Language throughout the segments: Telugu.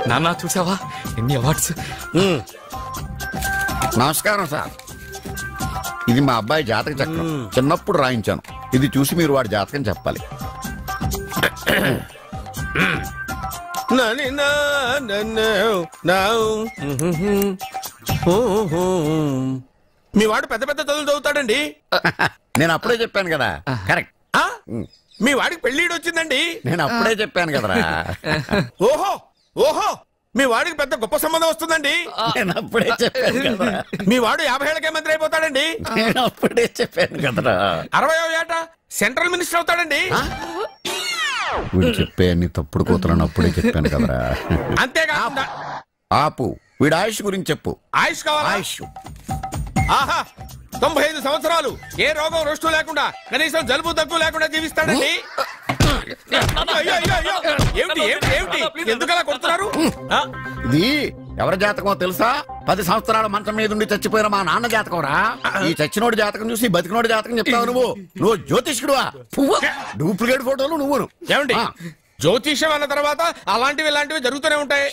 నాన్న చూసావా ఎన్ని అవార్డ్స్. నమస్కారం సార్. ఇది మా అబ్బాయి జాతక చక్రం. చిన్నప్పుడు రాయించాను. ఇది చూసి మీరు వాడి జాతకం చెప్పాలి. మీ వాడు పెద్ద పెద్ద చదువులు చదువుతాడండి. నేను అప్పుడే చెప్పాను కదా. కరెక్ట్. మీ వాడికి పెళ్ళిడు వచ్చిందండి. నేను అప్పుడే చెప్పాను కదరా. ఓహో ఓహో మీ వాడికి పెద్ద గొప్ప సంబంధం వస్తుందండి. నేను అప్పుడే చెప్పాను కదా. మీ వాడు 50 ఏళ్ళకే మంత్రి అయిపోతాడండి. నేను అప్పుడే చెప్పాను కదరా. 60వ ఏట సెంట్రల్ మినిస్టర్ అవుతాడండి. వీడు చెప్పే అన్ని తప్పుడు కూతురని అప్పుడే చెప్పాను కదరా. అంతేకాకుండా ఆపు. వీడి ఆయుష్ గురించి చెప్పు. ఆయుష్ కావాలా? ఆయుష్ ఆహా 95 సంవత్సరాలు ఏ రోగం రుష్టు లేకుండా కనీసం జలుబు దగ్గు లేకుండా జీవిస్తాడండి. ఏమిటి ఏమిటి ఏమిటి ఎందుకలా కొడుతున్నారు? ఇది ఎవరి జాతకమో తెలుసా? 10 సంవత్సరాల మంచం మీద ఉండి చచ్చిపోయిన మా నాన్న జాతకం రా. ఈ చచ్చినోడి జాతకం చూసి బతికినోడి జాతకం చెప్తావు నువ్వు జ్యోతిష్కుడువా? డూప్లికేట్ ఫోటోలు నువ్వు. ఏమండి జ్యోతిష్యం అన్న తర్వాత అలాంటివి ఇలాంటివి జరుగుతూనే ఉంటాయి.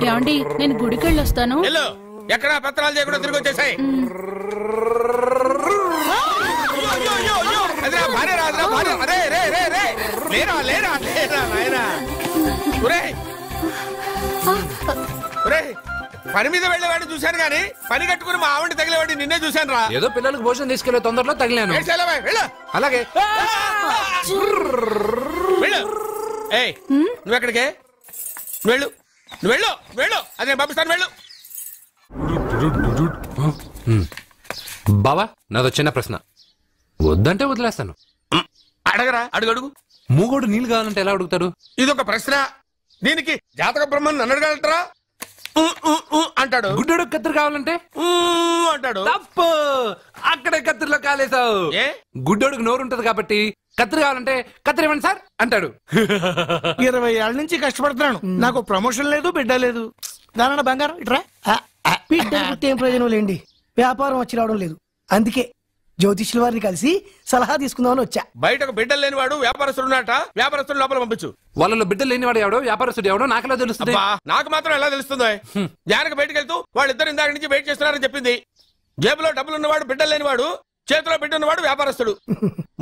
ఏమండి నేను గుడికి వెళ్ళొస్తాను. ఎక్కడ పత్రాలు చేయకుండా తిరిగి వచ్చేసాయి. పని మీద వెళ్ళేవాడిని చూశాను గానీ పని కట్టుకుని మా ఆవిడ తగిలేవాడిని నిన్నే చూశాను రా. ఏదో పిల్లలకు భోజనం తీసుకెళ్లే తొందరలో తగిలాను. అలాగే నువ్వెక్కడికే? వెళ్ళు నువ్వు వెళ్ళు వెళ్ళు. అదే పంపిస్తాను వెళ్ళు. బావా నాదో చిన్న ప్రశ్న. వద్దంటే వదిలేస్తాను. అడగరా అడుగు అడుగు. మూగోడు నీళ్ళు కావాలంటే ఎలా అడుగుతాడు? ఇదొక ప్రశ్న. దీనికి జాతక బ్రహ్మను నన్ను అడగలటరా? అంటాడు. గుడ్డోడు కత్తిరి కావాలంటే అంటాడు. తప్పు. అక్కడే కత్తిరిలో కాలేసావు. గుడ్డోడుకు నోరు ఉంటది కాబట్టి కత్తిరి కావాలంటే కత్తిరి ఇవ్వండి సార్ అంటాడు. 20 ఏళ్ల నుంచి కష్టపడుతున్నాను. నాకు ప్రమోషన్ లేదు, బిడ్డ లేదు. దానన్న బంగారం ఇట్రా. బిడ్డ ఏం ప్రయోజనం లేండి. వ్యాపారం వచ్చి రావడం లేదు. అందుకే జ్యోతిష్యుల వారిని కలిసి సలహా తీసుకుందామని వచ్చా. బయటకు బిడ్డలు లేనివాడు వ్యాపారస్తుడు ఉన్నట. వ్యాపారస్తుడు లోపల పంపించు. వాళ్ళలో బిడ్డలు లేనివాడు ఎవడో వ్యాపారస్తుడు ఎవడో నాకెలా తెలుస్తుంది? నాకు మాత్రం ఎలా తెలుస్తుందో? జానకి బయటకు వెళ్తూ వాళ్ళిద్దరు ఇందాక నుంచి వెయిట్ చేస్తున్నారని చెప్పింది. జేబులో డబ్బులు ఉన్నవాడు బిడ్డలు లేనివాడు, చేతిలో బిడ్డ ఉన్నవాడు వ్యాపారస్తుడు.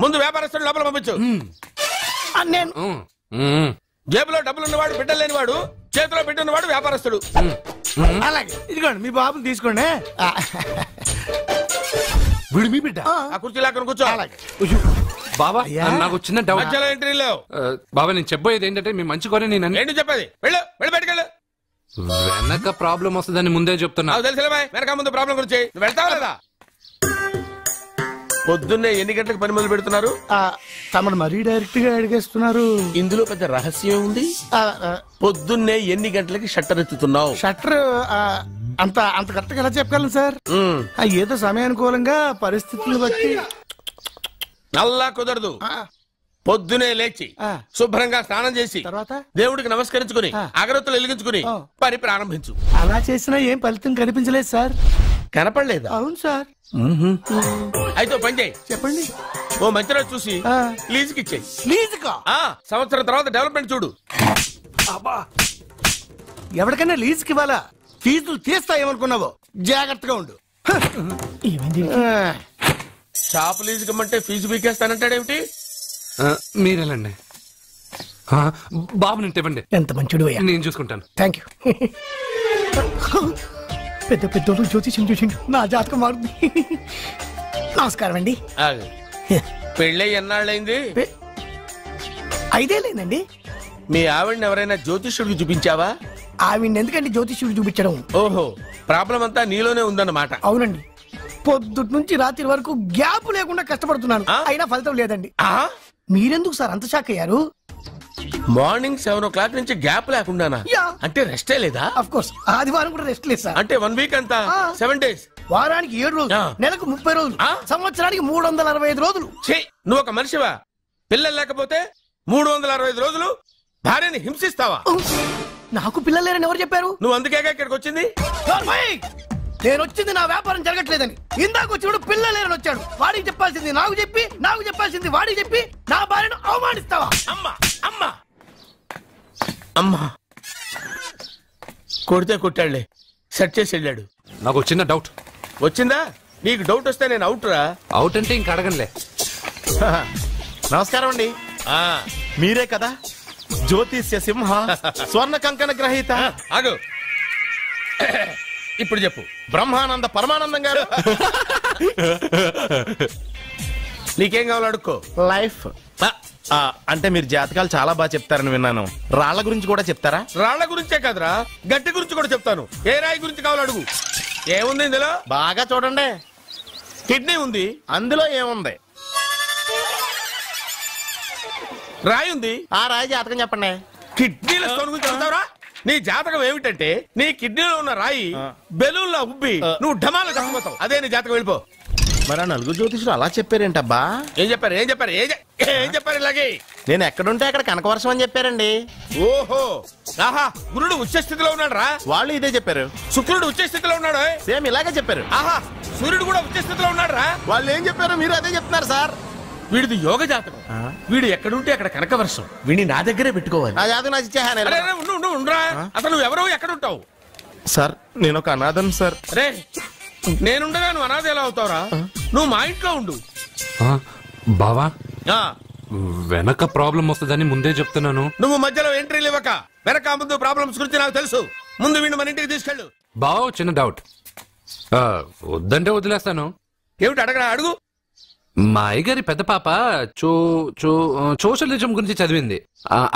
ముందు వ్యాపారస్తుడు లోపల పంపించు. జేబులో డబ్బులు ఉన్నవాడు బిడ్డలు లేనివాడు, చేతిలో బిడ్డ ఉన్నవాడు వ్యాపారస్తుడు. అలాగే ఇదిగోండి మీ బాబుని తీసుకోండి. వీడు మీ బిడ్డ? ఆ కుర్చీ లాక్కని కూర్చో. బాబా నాకు చిన్న డౌట్. మధ్యలో ఎంట్రీ లేవు. బాబా నేను చెప్పబోయేది ఏంటంటే మీ మంచి కోరే నేను ఏంటి చెప్పేది? వెళ్ళు వెళ్ళి బయటకు వెళ్ళు. వెనక ప్రాబ్లం వస్తుందని ముందే చెప్తున్నా. తెలుసులే బాయ్. వెనక ముందు ప్రాబ్లం గురించి నువ్వు వెళ్తావా లేదా? పొద్దున్నే ఎన్ని గంటలకు పని మొదలు పెడుతున్నారు? తమను మరీ డైరెక్ట్ గా అడిగేస్తున్నారు. ఇందులో పెద్ద రహస్యం ఉంది. పొద్దున్నే ఎన్ని గంటలకి షట్టర్ ఎత్తుతున్నావు? షట్టర్ అంత కరెక్ట్ గా ఎలా చెప్పగలను సార్? ఏదో సమయానుకూలంగా పరిస్థితులను బట్టి. నల్లా కుదరదు. పొద్దునే లేచి శుభ్రంగా స్నానం చేసి తర్వాత దేవుడికి నమస్కరించుకుని అగరత్తులు వెలిగించుకుని పని ప్రారంభించు. అలా చేసినా ఏం ఫలితం కనిపించలేదు సార్. కనపడలేదా? అవును సార్. అయితే పని చేయి. చెప్పండి. ఓ మంచి రోజు చూసి లీజుకి ఇచ్చేయి. లీజుకా? సంవత్సరం తర్వాత డెవలప్మెంట్ చూడు. ఎవరికైనా లీజుకి ఇవ్వాలా? ఫీజులు తీస్తాయేమనుకున్నావో జాగ్రత్తగా ఉండు. షాప్ లీజుకి ఇమ్మంటే ఫీజు పీకేస్తానంటాడేమిటి? మీరేలండి బాబు. నేను ఇవ్వండి. ఎంత మంచిడు. నేను చూసుకుంటాను. Thank you. పెద్ద పెద్దోళ్ళు జ్యోతిష్యం చూసిండు. నా జాతకం మారుంది. నమస్కారం అండి. పెళ్ళై ఎన్నాళ్ళైంది? 5 ఏళ్ళైందండి. మీ ఆవిడని ఎవరైనా జ్యోతిష్యుడికి చూపించావా? ఆవిడ ఎందుకండి జ్యోతిష్యుడికి చూపించడం? ఓహో ప్రాబ్లం అంతా నీలోనే ఉందన్నమాట. అవునండి. పొద్దుటి నుంచి రాత్రి వరకు గ్యాప్ లేకుండా కష్టపడుతున్నాను. అయినా ఫలితం లేదండి. మీరెందుకు సార్ అంత షాక్ అయ్యారు? మార్నింగ్ 7 o'clock నుంచి గ్యాప్ లేకుండానా? అంటే రెస్టే లేదా? ఆఫ్ కోర్స్ ఆదివారం కూడా రెస్ట్ లేదు సార్. అంటే 1 week అంతా 7 days. వారానికి 7 రోజులు, నెలకు 30 రోజులు, సంవత్సరానికి 365 రోజులు. నువ్వు ఒక మనిషివా? పిల్లలు లేకపోతే 365 రోజులు భార్యని హింసిస్తావా? నాకు పిల్లలు లేరని ఎవరు చెప్పారు? నువ్వు అందుకేగా ఇక్కడికి వచ్చింది. నేను వచ్చింది నా వ్యాపారం జరగట్లేదని. ఇందాక వచ్చినప్పుడు పిల్ల లేరని వచ్చాడు. వాడికి చెప్పాల్సింది నాకు చెప్పి, నాకు చెప్పాల్సింది వాడికి చెప్పి నా భార్యను అవమానిస్తావా? అమ్మా అమ్మా అమ్మా కొడితే కొట్టాడులే, సెట్ చేసి వెళ్ళాడు. నాకు చిన్న డౌట్. వచ్చిందా? నీకు డౌట్ వస్తే నేను అవుట్ రా. అవుట్ అంటే ఇంక అడగనులే. నమస్కారం అండి. మీరే కదా జ్యోతిష్య సింహ స్వర్ణ కంకణ గ్రహీత? ఆగు, ఇప్పుడు చెప్పు. బ్రహ్మానంద పరమానందం గారు. నీకేం కావాలో అడుక్కో. లైఫ్ అంటే మీరు జాతకాలు చాలా బాగా చెప్తారని విన్నాను. రాళ్ల గురించి కూడా చెప్తారా? రాళ్ల గురించే కాదురా, గట్టి గురించి కూడా చెప్తాను. ఏ రాయి గురించి కావాలో అడుగు. ఏముంది ఇందులో? బాగా చూడండి. కిడ్నీ ఉంది. అందులో ఏముంది? రాయి ఉంది. ఆ రాయి జాతకం చెప్పండి. కిడ్నీల స్టోన్ గురించి చెప్తావురా? నీ జాతకం ఏమిటంటే నీ కిడ్నీలో ఉన్న రాయి బెలూన్లా ఉబ్బి నువ్వు ఢమాలో చచ్చిపోతావు. అదే నీ జాతకం. వెళ్ళిపో. మరి ఆ నలుగురు జ్యోతిషులు అలా చెప్పారేంటబ్బా? ఏం చెప్పారు? ఏం చెప్పారు? ఏం చెప్పారు? ఇలాగే నేను ఎక్కడుంటే అక్కడ కనకవర్షం అని చెప్పారండి. ఓహో, ఆహా, గురుడు ఉచ్చ స్థితిలో ఉన్నాడు రా. వాళ్ళు ఇదే చెప్పారు. శుక్రుడు ఉచ్చ స్థితిలో ఉన్నాడు. సేమ్ ఇలాగే చెప్పారు. ఆహా, సూర్యుడు కూడా ఉచ్చ స్థితిలో ఉన్నాడు రా. వాళ్ళు ఏం చెప్పారు మీరు అదే చెప్తున్నారు సార్. వీడిది యోగ జాతకం. వీడు ఎక్కడుంటే అక్కడ కనకవర్షం. వీడిని నా దగ్గరే పెట్టుకోవాలి. నా జాతకం నాకు ఇచ్చేహాను. అరే, ఉండరా. అసలు నువ్వు ఎవరో ఎక్కడ ఉంటావు? సార్ నేను ఒక అనాథను సార్. రే, నేనుండగా నువ్వు అనాథ ఎలా అవుతావురా? నువ్వు మా ఇంట్లో ఉండు. బావా, ఆ, వెనక ప్రాబ్లం వస్తుందని ముందే చెప్తున్నాను. నువ్వు మధ్యలో ఎంట్రీలు ఇవ్వక. వెనక ముందు ప్రాబ్లమ్స్ గురించి నాకు తెలుసు. ముందు వీడిని మన ఇంటికి తీసుకెళ్ళు. బావా, చిన్న డౌట్. వద్దంటే వదిలేస్తాను. ఏమిటి అడగరా? అడుగు. మా అయ్యగారి పెద్ద పాప సోషలిజం గురించి చదివింది.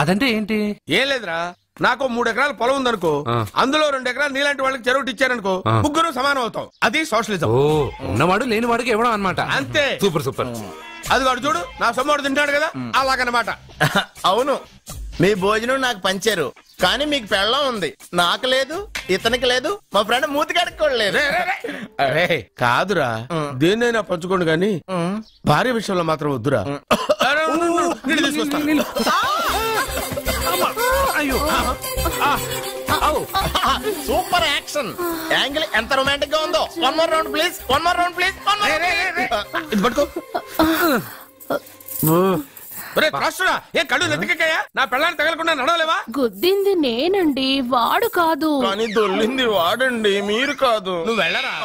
అదంటే ఏంటి? ఏం లేదురా, నాకు 3 ఎకరాల పొలం ఉందనుకో, అందులో 2 ఎకరాలు నీలాంటి వాళ్ళకి చెరువు ఇచ్చారనుకో, ముగ్గురు సమానం అవుతాం. అది సోషలిజం. ఓ, ఉన్నవాడు లేనివాడికి ఇవ్వడం అనమాట. అంతే. Super super. అది వాడు చూడు, నా సొమ్మడు తింటాడు కదా, అలాగనమాట. అవును, మీ భోజనం నాకు పంచారు, కానీ మీకు పెళ్ళం ఉంది, నాకు లేదు, ఇతనికి లేదు, మా ఫ్రెండ్ మూతి కడుక్కోలేదు. అరే కాదురా, దేన్నైనా పంచుకోండి గాని భార్య విషయంలో మాత్రం వద్దురా. సూపర్ యాక్షన్ యాంగిల్ ఎంత రొమాంటిక్ గా ఉందో. 1 more round please. 1 more round please. ఇది పట్టుకో. ఏ కళ్ళు నెత్తికెక్కాయా? నా పెళ్ళాన్ని తగలకుండా నడవలేవా? గుద్దింది నేనండి, వాడు కాదు. కానీ దొల్లింది వాడండి, మీరు కాదు. నువ్వు వెళ్ళరా.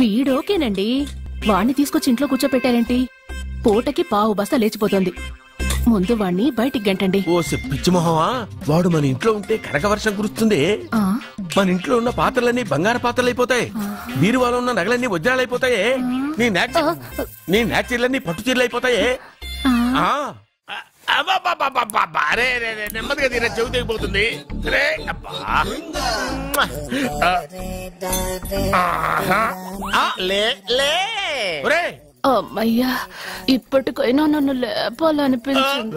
వీడోకేనండి, వాణ్ణి తీసుకొచ్చి ఇంట్లో కూర్చోపెట్టారేంటి? పూటకి పావు బస్తా లేచిపోతుంది. ముందు వాణ్ణి బయటికి గంటండి. ఓ పిచ్చి మొహమా, వాడు మన ఇంట్లో ఉంటే కనక వర్షం కురుస్తుంది. మన ఇంట్లో ఉన్న పాత్రలన్నీ బంగారు పాత్రలు అయిపోతాయి. బీరువాలో ఉన్న నగలన్నీ వజ్రాలు అయిపోతాయి. నీ నాచీర్లన్నీ పట్టు చీరలు అయిపోతాయి. నెమ్మదిగా తీరా, చెవి తెగిపోతుంది. అమ్మయ్యా, ఇప్పటికైనా నన్ను లేపాలనిపించింది.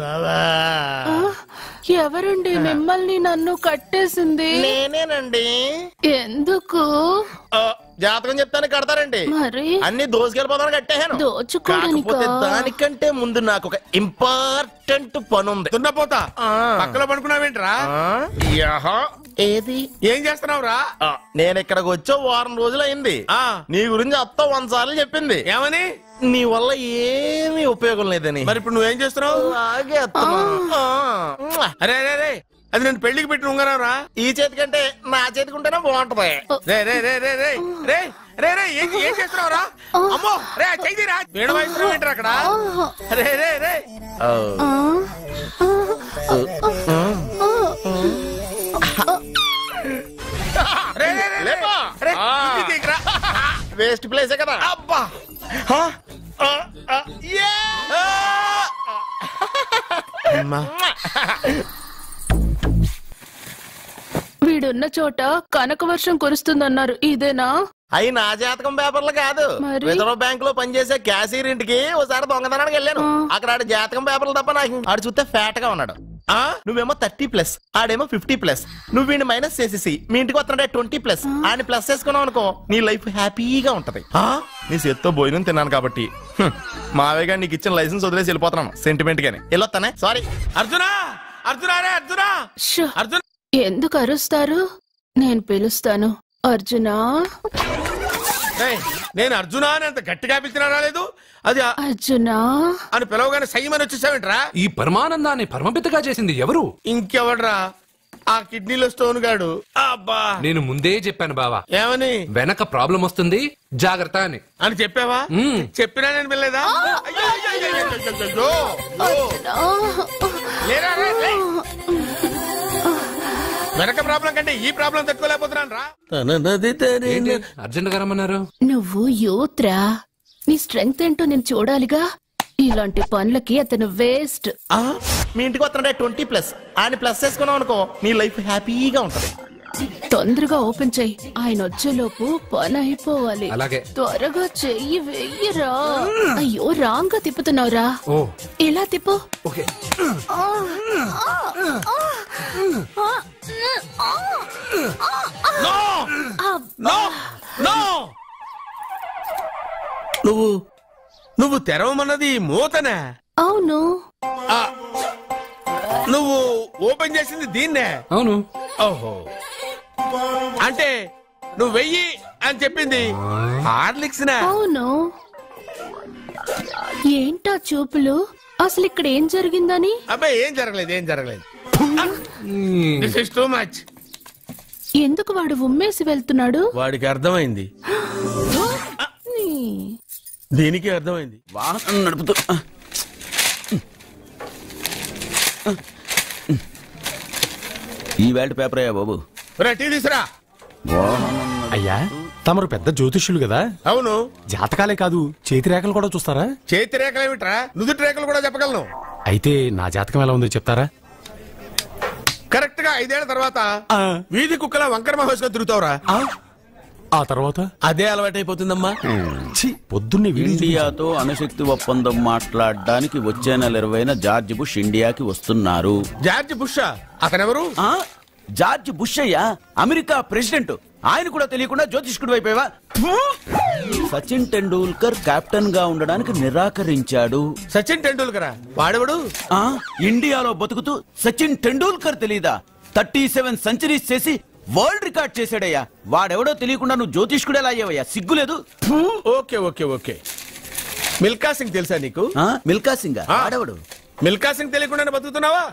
ఎవరండి మిమ్మల్ని నన్ను కట్టేసింది? నేనేనండి. ఎందుకు? జాతకం చెప్తాను కడతారండి. మరి అన్ని దోసుకెళ్ళిపోతాను కట్టేహాను. కాకపోతే దానికంటే ముందు నాకు ఒక ఇంపార్టెంట్ పని ఉంది. దున్నపోతా పక్కలో పడుకున్నావేంట్రా? ఏది? ఏం చేస్తున్నావురా? నేను ఇక్కడికి వచ్చో 1 వారం రోజులు అయింది. నీ గురించి అత్త 100 సార్లు చెప్పింది. ఏమని? నీ వల్ల ఏమీ ఉపయోగం లేదని. మరి ఇప్పుడు నువ్వేం చేస్తున్నావు? అరే అరే, అది నేను పెళ్లికి పెట్టిన ఉంగరం రా. ఈ చేతి కంటే నా చేతికి ఉంటేనే బాగుంటది. ఏం చేస్తున్నావు రా? అమ్మో రే, చెయ్యిరా. వీణ వయసు ఏంటారు అక్కడ? రే రే రే వేస్ట్ ప్లేసే కదా. అబ్బా, వీడున్న చోట కనక వర్షం కురుస్తుందన్నారు, ఇదేనా? అయి నా జాతకం పేపర్లు కాదు. రిజర్వ్ బ్యాంక్ లో పనిచేసే క్యాషియర్ ఇంటికి ఒకసారి దొంగతనానికి వెళ్ళాను. అక్కడ ఆడి జాతకం పేపర్లు తప్ప నాకు ఆడు చూస్తే ఫ్యాట్ గా ఉన్నాడు. నువ్వేమో 30+, ఆడేమో 50+. నువ్వు వీడిని మైనస్ చేసేసి మీ ఇంటికి వస్తున్నాడే 20+. ఆయన ప్లస్ చేసుకున్నావు అనుకో, నీ లైఫ్ హ్యాపీగా ఉంటది. నీ చేత్తో భోజనం తిన్నాను కాబట్టి మావయ్య గారు నీకు ఇచ్చిన లైసెన్స్ వదిలేసి వెళ్ళిపోతున్నాను సెంటిమెంట్ గానే. వెళ్ళొస్తానే. సారీ. అర్జునా, అర్జునా రే, అర్జునా, అర్జున్. ఎందుకు అరుస్తారు? నేను పిలుస్తాను. అర్జునా, నేను అర్జునా అని అంత గట్టిగా పిలిచినా రాలేదు. అది అర్జునా అని పిలవగానే సైమని వచ్చేసావేంట్రా? ఈ పరమానందాన్ని పరమపితగా చేసింది ఎవరు? ఇంకెవడ్రా? ఆ కిడ్నీలో స్టోన్ గాడు. అబ్బా, నేను ముందే చెప్పాను బావా, ఏమని? వెనక ప్రాబ్లం వస్తుంది, జాగ్రత్త అని. అని చెప్పావా? చెప్పినా నేను వెళ్ళలేదా? వెనక ప్రాబ్లం కంటే ఈ ప్రాబ్లం తట్టుకోలేకపోతున్నాను రా. అర్జెంట్ గా రమ్మన్నారు. నువ్వు యూత్రా, నీ స్ట్రెంగ్త్ ఏంటో నేను చూడాలిగా. ఇలాంటి పనులకి అతను వేస్ట్. మీ ఇంటికి వస్తుంటే 20+ ఆయన ప్లస్ చేసుకున్నావు అనుకో, నీ లైఫ్ హ్యాపీగా ఉంటది. తొందరగా ఓపెన్ చెయ్యి, ఆయన వచ్చేలోపు పని అయిపోవాలి. అలాగే. త్వరగా చెయ్యి వెయ్యరా. అయ్యో, రాంగ్ గా తిప్పుతున్నావురా. ఓ, ఇలా తిప్పు. ఓకే. నువ్వు తెరవమన్నది మూతనే? అవును. నువ్వు ఓపెన్ చేసింది దీన్నే? అవును. ఓహో, అంటే నువ్వు వెయ్యి అని చెప్పింది హార్లిక్స్? అవును. ఏంటా చూపులు? అసలు ఇక్కడ ఏం జరిగిందని? అబ్బాయి, ఏం జరగలేదు. This is too much. ఎందుకు వాడు ఉమ్మేసి వెళ్తున్నాడు? వాడికి అర్థమైంది, దీనికి అర్థమైంది. వాహనం నడుపుతూ ఈ వేల్ట్ పేపర్ అయ్యా బాబు. టీ తీసురా. అయ్యా, తమరు పెద్ద జ్యోతిష్యులు కదా. అవును. జాతకాలే కాదు, చేతి రేఖలు కూడా చూస్తారా? చేతి రేఖలు ఏమిట్రా? నుదుటి రేఖలు కూడా చెప్పగలను. అయితే నా జాతకం ఎలా ఉందో చెప్తారా? కరెక్ట్ గా 5 ఏళ్ల తర్వాత వీధి కుక్కల వంకర మహోత్సవం తిరుగుతావురా. ఆ తర్వాత అదే అలవాటైపోతుందమ్మా. పొద్దున్నే ఇండియాతో అణుశక్తి ఒప్పందం మాట్లాడడానికి వచ్చే నెల 20న జార్జ్ బుష్ ఇండియాకి వస్తున్నారు. జార్జ్ బుష్ అతనెవరు? జార్జ్ బుష్ అయ్యా, అమెరికా ప్రెసిడెంట్. ఆయన కూడా తెలియకుండా జ్యోతిష్కుడు అయిపోయావా? సచిన్ టెండూల్కర్ కెప్టెన్ గా ఉండడానికి నిరాకరించాడు. సచిన్ టెండూల్కర్ వాడెవడు? ఇండియాలో బతుకుతూ సచిన్ టెండూల్కర్ తెలీదా? 37 సెంచరీస్ చేసి వరల్డ్ రికార్డ్ చేశాడయ్యా. వాడెవడో తెలియకుండా నువ్వు జ్యోతిష్కుడు ఎలా అయ్యావయ్యా? సిగ్గులేదు. ఓకే. మిల్కా సింగ్ తెలుసా నీకు? మిల్కా సింగ్ వాడెవడు? మిల్కా సింగ్ తెలియకుండా బతుకుతున్నావా?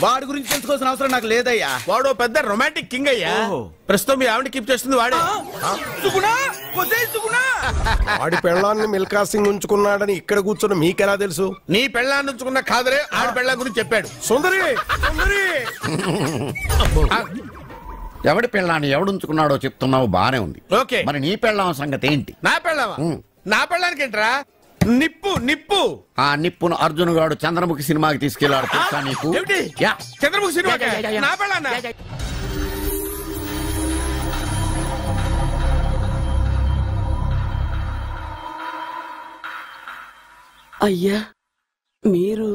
వాడి గురించి తెలుసుకోవాల్సిన అవసరం నాకు లేదయ్యా. వాడు పెద్ద రొమాంటిక్ కింగ్ అయ్యా. ప్రస్తుతం మీ ఆవిడ కీప్ చేస్తుంది వాడే. వాడి పెళ్ళాన్ని మిల్కా సింగ్ ఉంచుకున్నాడని ఇక్కడ కూర్చొని మీకెలా తెలుసు? నీ పెళ్ళాన్ని ఉంచుకున్న కాదరే, ఆడి పెళ్ళాం గురించి చెప్పాడు. సుందరి ఎవడి పెళ్ళాన్ని ఎవడుంచుకున్నాడో చెప్తున్నావు, బానే ఉంది. ఓకే, మరి నీ పెళ్ళాం సంగతి ఏంటి? నా పెళ్ళామా? నా పెళ్ళానికి ఏంట్రా? నిప్పు. ఆ నిప్పును అర్జున్ గాడు చంద్రముఖి సినిమాకి తీసుకెళ్లాడు. తెలుసా నీకు? చంద్రముఖి సినిమా నా పెళ్ళాన్నా? అయ్యా, మీరు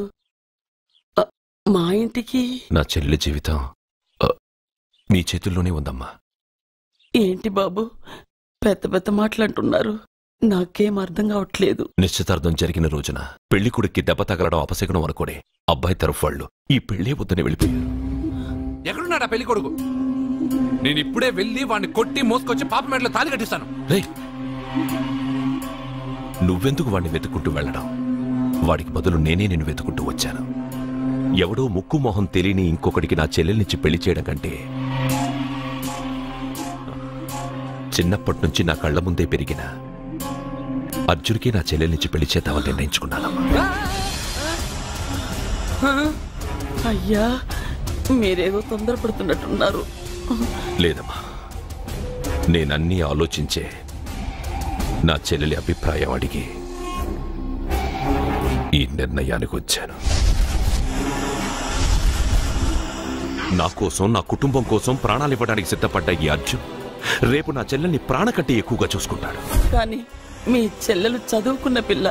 మా ఇంటికి? నా చెల్లి జీవితం మీ చేతుల్లోనే ఉందమ్మా. ఏంటి బాబు పెద్ద పెద్ద మాటలంటున్నారు? నాకేం అర్థం కావట్లేదు. నిశ్చితార్థం జరిగిన రోజున పెళ్లి కొడుక్కి దెబ్బ తగలడం అపశకునం అనుకోడే అబ్బాయి తరఫు వాళ్ళు ఈ పెళ్లే వద్దని వెళ్ళిపోయారు. ఎక్కడున్నాడా పెళ్లి కొడుకు? నేను ఇప్పుడే వెళ్ళి వాడిని కొట్టి మోసుకొచ్చి పాప మెడలో తాళి కట్టిస్తాను. నువ్వెందుకు వాడిని వెతుక్కుంటూ వెళ్ళడం? వాడికి బదులు నేనే నిన్ను వెతుకుంటూ వచ్చాను. ఎవడో ముక్కు మొహం తెలియని ఇంకొకడికి నా చెల్లెల్నిచ్చి పెళ్లి చేయడం కంటే చిన్నప్పటి నుంచి నా కళ్ల ముందే పెరిగిన అర్జున్కి నా చెల్లెల్నిచ్చి పెళ్లి చేద్దామని నిర్ణయించుకున్నానమ్మా. అయ్యా, మీరేదో తొందరపడుతున్నట్టున్నారు. లేదమ్మా, నేనన్నీ ఆలోచించే నా చెల్లెలి అభిప్రాయం అడిగి ఈ నిర్ణయానికి వచ్చాను. నా కోసం, నా కుటుంబం కోసం ప్రాణాలు ఇవ్వడానికి సిద్ధపడ్డ ఈ అర్జున్ రేపు నా చెల్లెల్ని ప్రాణ కంటే ఎక్కువగా చూసుకుంటాడు. కానీ మీ చెల్లెలు చదువుకున్న పిల్ల,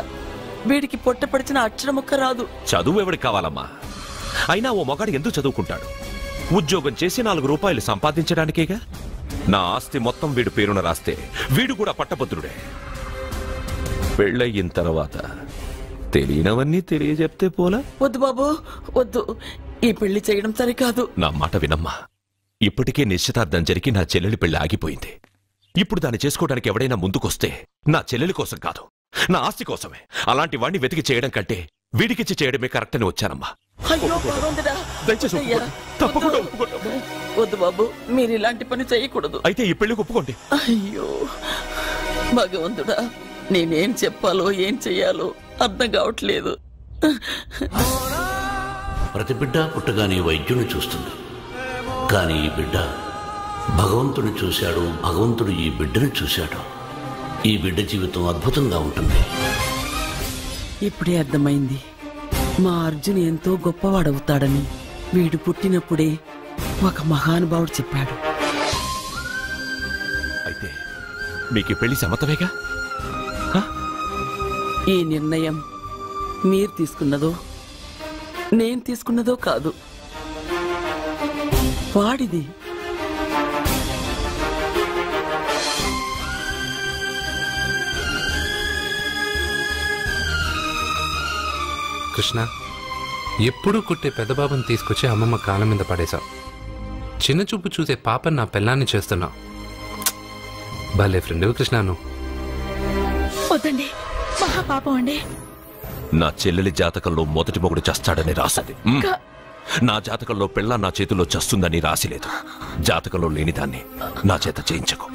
వీడికి పొట్టపడిచిన అక్షరముక్క రాదు. చదువు ఎవడికి కావాలమ్మా? అయినా ఓ మగాడు ఎందుకు చదువుకుంటాడు? ఉద్యోగం చేసి 4 రూపాయలు సంపాదించడానికేగా. నా ఆస్తి మొత్తం వీడు పేరున రాస్తే వీడు కూడా పట్టభద్రుడే. పెళ్ళయిన తర్వాత తెలియనవన్నీ తెలియజెప్తే పోలా? వద్దు బాబు, వద్దు. ఈ పెళ్లి చేయడం సరికాదు. నా మాట వినమ్మా. ఇప్పటికే నిశ్చితార్థం జరిగి నా చెల్లెలి పెళ్లి ఆగిపోయింది. ఇప్పుడు దాన్ని చేసుకోవడానికి ఎవడైనా ముందుకొస్తే నా చెల్లెలి కోసం కాదు, నా ఆస్తి కోసమే. అలాంటి వాణ్ణి వెతికి చేయడం కంటే వీడికిచ్చి చేయడమే కరెక్ట్ అని వచ్చానమ్మా. అయ్యో భగవంతుడా, దయచేసి ఒప్పుకోండి. తప్పకుండా ఒప్పుకోండి. వద్దు బాబు, మీరు ఇలాంటి పని చేయకూడదు. అయితే ఈ పెళ్లికి ఒప్పుకోండి. అయ్యో భగవంతుడా, నేనేం చెప్పాలో ఏం చెయ్యాలో అర్థం కావట్లేదు. ప్రతి బిడ్డ పుట్టగానే వైద్యుని చూస్తుంది, కానీ ఈ బిడ్డ భగవంతుడు చూశాడు, భగవంతుడు ఈ బిడ్డను చూశాడు. ఈ బిడ్డ జీవితం అద్భుతంగా ఉంటుంది. ఇప్పుడే అర్థమైంది, మా అర్జున్ ఎంతో గొప్పవాడవుతాడని. వీడు పుట్టినప్పుడే ఒక మహానుభావుడు చెప్పాడు. అయితే మీకు పెళ్లి సమ్మతమేగా? ఈ నిర్ణయం మీరు తీసుకున్నదో నేను తీసుకున్నదో కాదు, వాడిది. కృష్ణ, ఎప్పుడూ కుట్టే పెద్దబాబుని తీసుకొచ్చి అమ్మమ్మ కాళ్ళ మీద పడేశావు. చిన్న చూపు చూసే పాపని నా పెళ్ళాన్ని చేస్తున్నావు. భలే ఫ్రెండ్ కృష్ణను. వద్దండి, మహాపాపం అండి. నా చెల్లెలి జాతకంలో మొదటి మొగుడు చస్తాడని రాసింది. నా జాతకంలో పెళ్ళ నా చేతిలో చస్తుందని రాసిలేదు. జాతకంలో లేనిదాన్ని నా చేత చేయించకు.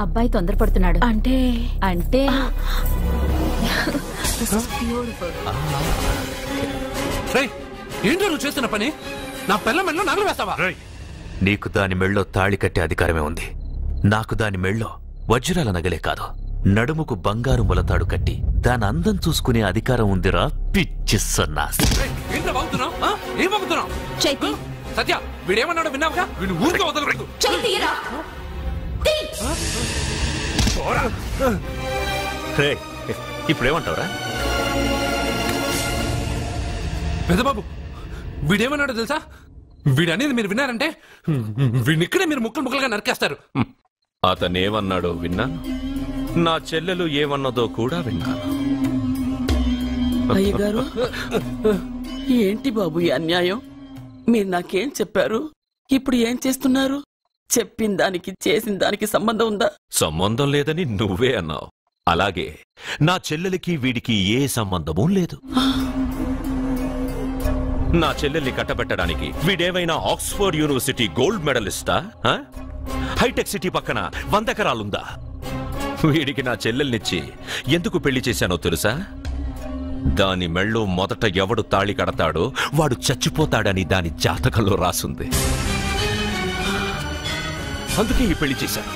అబ్బాయి తొందరపడుతున్నాడు. అంటే అంటే ఏంటో నువ్వు చేస్తున్న పని? నా పిల్ల మెళ్ళో నగలు వేస్తావా? నీకు దాని మెళ్ళో తాళి కట్టే అధికారమే ఉంది. నాకు దాని మెళ్ళో వజ్రాల నగలే కాదు, నడుముకు బంగారు మొలతాడు కట్టి దాని అందం చూసుకునే అధికారం ఉందిరా పిచ్చి సన్నాసి. సత్య, వీడేమన్నాడో విన్నావుగా? వీడు ఊరికే వదలకూడదు. ఇప్పుడేమంటావురా? పెద్దబాబు, వీడేమన్నాడో తెలుసా? వీడనేది మీరు విన్నారంటే వీడినిక్కడే మీరు ముక్కలు ముక్కలుగా నరికేస్తారు. అతనేమన్నాడో విన్నాను, నా చెల్లెలు ఏమన్నదో కూడా విన్నాను. అయ్యగారు, ఏంటి బాబు ఈ అన్యాయం? మీరు నాకేం చెప్పారు, ఇప్పుడు ఏం చేస్తున్నారు? చెప్పిన దానికి చేసిన దానికి సంబంధం ఉందా? సంబంధం లేదని నువ్వే అన్నావు. అలాగే నా చెల్లెలికి వీడికి ఏ సంబంధమూ లేదు. నా చెల్లెల్ని కట్టబెట్టడానికి వీడేమైనా ఆక్స్ఫర్డ్ యూనివర్సిటీ గోల్డ్ మెడలిస్టా? హైటెక్ సిటీ పక్కన 100 ఎకరాలుందా? వీడికి నా చెల్లెల్నిచ్చి ఎందుకు పెళ్లి చేశానో తెలుసా? దాని మెళ్ళో మొదట ఎవడు తాళి కడతాడో వాడు చచ్చిపోతాడని దాని జాతకంలో రాసుంది. అందుకే ఈ పెళ్లి చేశాను.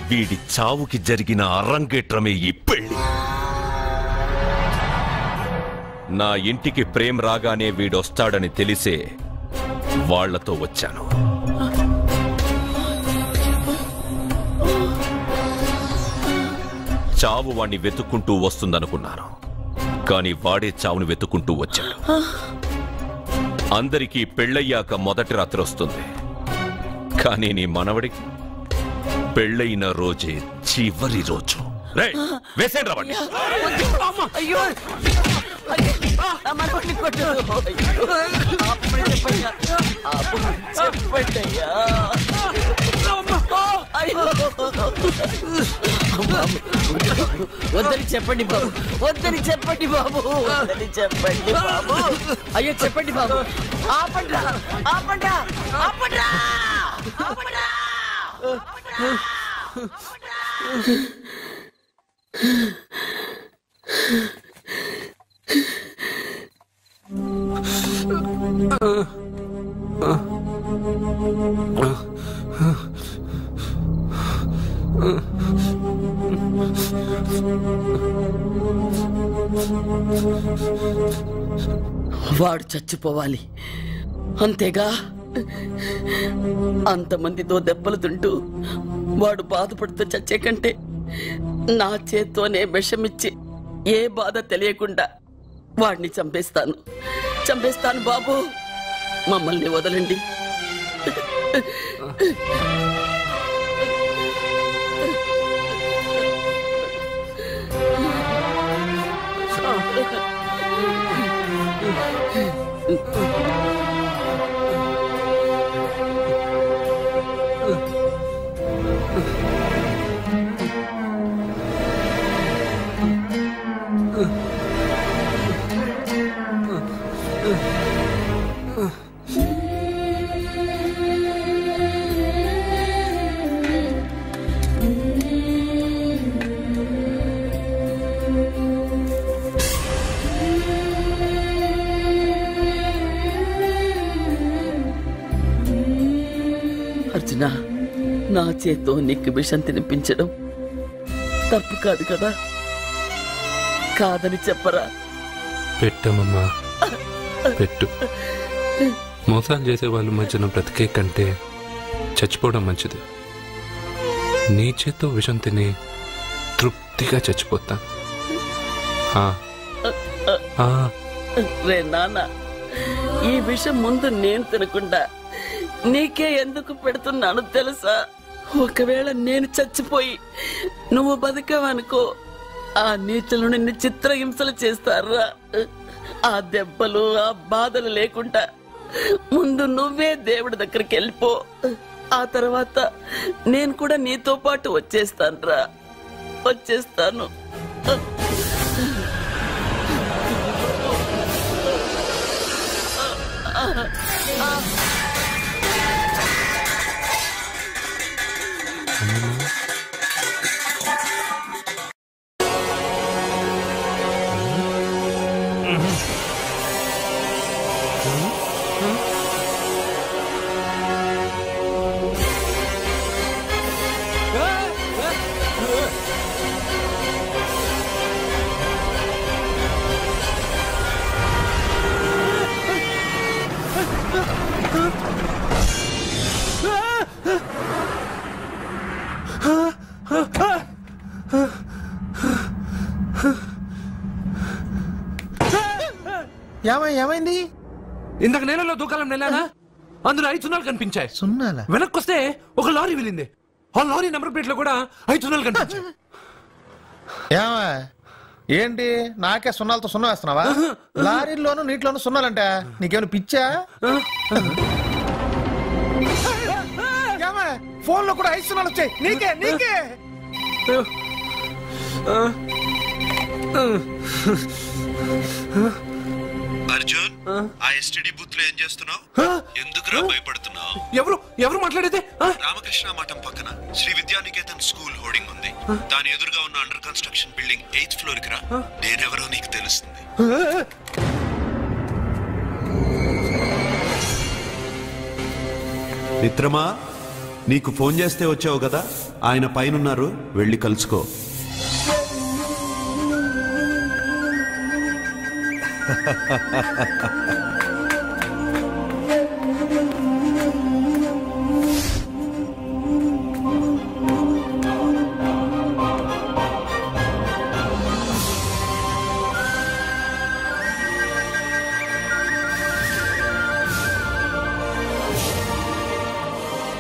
వీడి చావుకి జరిగిన అరంగేట్రమే ఈ పెళ్లి. నా ఇంటికి ప్రేమ్ రాగానే వీడొస్తాడని తెలిసే వాళ్లతో వచ్చాను. చావు వాణ్ణి వెతుక్కుంటూ వస్తుందనుకున్నాను, కానీ వాడే చావుని వెతుక్కుంటూ వచ్చాడు. అందరికీ పెళ్ళయ్యాక మొదటి రాత్రి వస్తుంది, కానీ నీ మనవడికి పెళ్ళైన రోజే చివరి రోజు. వేసేయండి రావండి. అయ్యో, వద్దని చెప్పండి బాబు, వద్దని చెప్పండి బాబు, వద్దని చెప్పండి బాబు. అయ్యో చెప్పండి బాబు, ఆపండ్రా, ఆపండ్రా, ఆపండ్రా, ఆపండ్రా. వాడు చచ్చిపోవాలి అంతేగా. అంతమందితో దెబ్బలు తింటూ వాడు బాధపడుతూ చచ్చే కంటే నా చేత్తోనే విషమిచ్చి ఏ బాధ తెలియకుండా వాడిని చంపేస్తాను. చంపేస్తాను బాబు, మమ్మల్ని వదలండి. అర్జున, నా చేత్తో నీకు విషం తినిపించడం తప్పు కాదు కదా? కాదని చెప్పరా? పెట్టమమ్మా, పెట్టు. మోసాలు చేసే వాళ్ళ మధ్యన బ్రతికే కంటే చచ్చిపోవడం మంచిది. నీ చేత్తో విషం తిని తృప్తిగా చచ్చిపోతా. రే నాన్న, ఈ విషయం ముందు నేను తినకుండా నీకే ఎందుకు పెడుతున్నాను తెలుసా? ఒకవేళ నేను చచ్చిపోయి నువ్వు బతికావనుకో, ఆ నీచులు నిన్ను చిత్రహింసలు చేస్తారా? ఆ దెబ్బలు, ఆ బాధలు లేకుండా ముందు నువ్వే దేవుడి దగ్గరికి వెళ్ళిపో. ఆ తర్వాత నేను కూడా నీతో పాటు వచ్చేస్తాను. వచ్చేస్తాను. ఏమైంది? ఇందాక నేలలో దూకాలం నెలానా, అందులో 5 సున్నాలు కనిపించాయి. సున్నాలా? వెనక్కొస్తే ఒక లారీ వెళ్ళింది. ఆ లారీ నెంబర్ ప్లేట్ లో కూడా 5 సున్నాలు కనిపించాయి. ఏంటి నాకే సున్నాలతో సున్నా వేస్తున్నావా? లారీల్లోనూ నీటిలోనూ సున్నాలంటే నీకేమైనా పిచ్చా? ఫోన్ లో కూడా 5 సున్నాలు వచ్చాయి. నీకే నీకే అర్జున్, ఆ ఎస్టీడీ బూత్ లో ఏం చేస్తున్నావు? ఎందుకురా భయపడుతున్నావు? ఎవరు మాట్లాడేది? రామకృష్ణ మఠం పక్కన శ్రీ విద్యానికేతన్ స్కూల్ హోర్డింగ్ ఉంది. దాని ఎదురుగా ఉన్న under construction building 8th floor కి రా. నేనెవరో నీకు తెలుస్తుంది. మిత్రమా, నీకు ఫోన్ చేస్తే వచ్చావు కదా, ఆయన పైనున్నారు, వెళ్ళి కలుసుకో.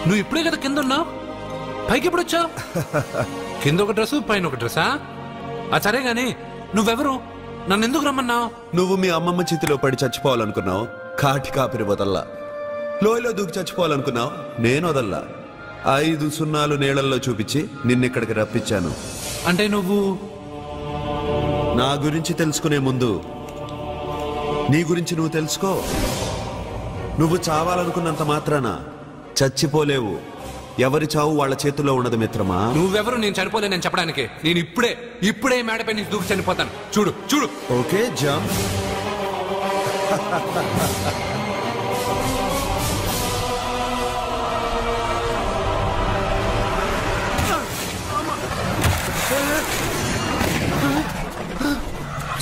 నువ్వు ఇప్పుడే కదా కింద ఉన్నావు, పైకి ఎప్పుడు వచ్చావు? కింద ఒక డ్రెస్, పైన ఒక డ్రెస్సా? సరే గాని నువ్వెవరు? నన్ను ఎందుకు రమ్మన్నావు? నువ్వు మీ అమ్మమ్మ చేతిలో పడి చచ్చిపోవాలనుకున్నావు, కాటి కాపిరి వదల్లా. లోయలో దూకి చచ్చిపోవాలనుకున్నావు, నేను వదల్లా. 5 సున్నాలు నీళ్ళల్లో చూపించి నిన్నెక్కడికి రప్పించాను. అంటే నువ్వు నా గురించి తెలుసుకునే ముందు నీ గురించి నువ్వు తెలుసుకో. నువ్వు చావాలనుకున్నంత మాత్రాన చచ్చిపోలేవు. ఎవరి చావు వాళ్ళ చేతుల్లో ఉండదు మిత్రమా. నువ్వెవరు నేను చనిపోలేనని చెప్పడానికి? నేను ఇప్పుడే మేడపై నుంచి దూకి చనిపోతాను. చూడు. Okay, jump.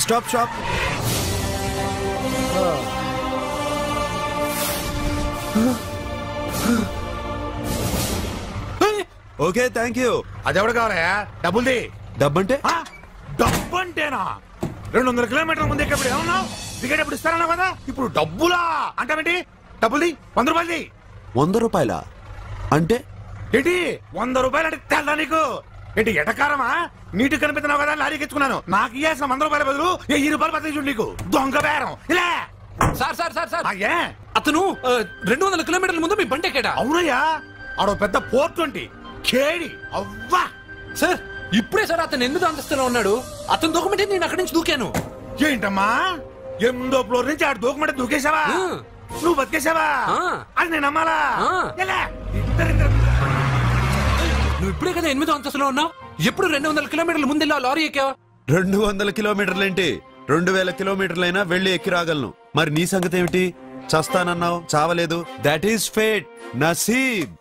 Stop. Okay, thank you. అది ఎవడు కావాలయా? డబ్బుంది. డబ్బంటే? డబ్బంటేనా? 200 కిలోమీటర్ల ముందు ఎక్కడ ఏమన్నావు? దిగేటప్పుడు ఇస్తారన్నా కదా, ఇప్పుడు డబ్బులా అంటావేంటి? డబ్బులు 100 రూపాయలు 100 రూపాయలా అంటే ఏంటి? 100 రూపాయలు అంటే తెల్దా నీకు? ఏంటి ఎటకారమా? నీటి కనిపిస్తున్నావు కదా లారీకి ఎత్తుకున్నాను. నాకు ఇయ్యాల్సిన 100 రూపాయల బదులు 1000 రూపాయలు బదిలీ చూడు నీకు. దొంగ బేరం ఇలా. సార్ సార్ సార్ సార్ అతను 200 కిలోమీటర్ల ముందు మీ బండి ఎక్కాడా? అవునయ్యా, ఆడో పెద్ద పోర్ట్ వంటి కేడి అవ్వా. సార్ ఇప్పుడే సార్ అతను 8వ అంతస్తులో ఉన్నాడు. అతను దూకమంటే నేను అక్కడి నుంచి దూకాను. ఏంటమ్మా 8వ ఫ్లోర్ నుంచి ఆడు దూకమంటే దూకేశావా? నువ్వు బతికేశావా? అది నేను నమ్మాలా? నువ్వు ఇప్పుడే కదా 8వ అంతస్తులో ఉన్నావు. ఎప్పుడు 200 కిలోమీటర్ల ముందు లారీ ఎక్కావా? 200 కిలోమీటర్లేంటి, 2000 కిలోమీటర్లైనా వెళ్ళి ఎక్కి రాగలను. మరి నీ సంగతి ఏమిటి? చస్తానన్నావు, చావలేదు. That is fate, నసీబ్.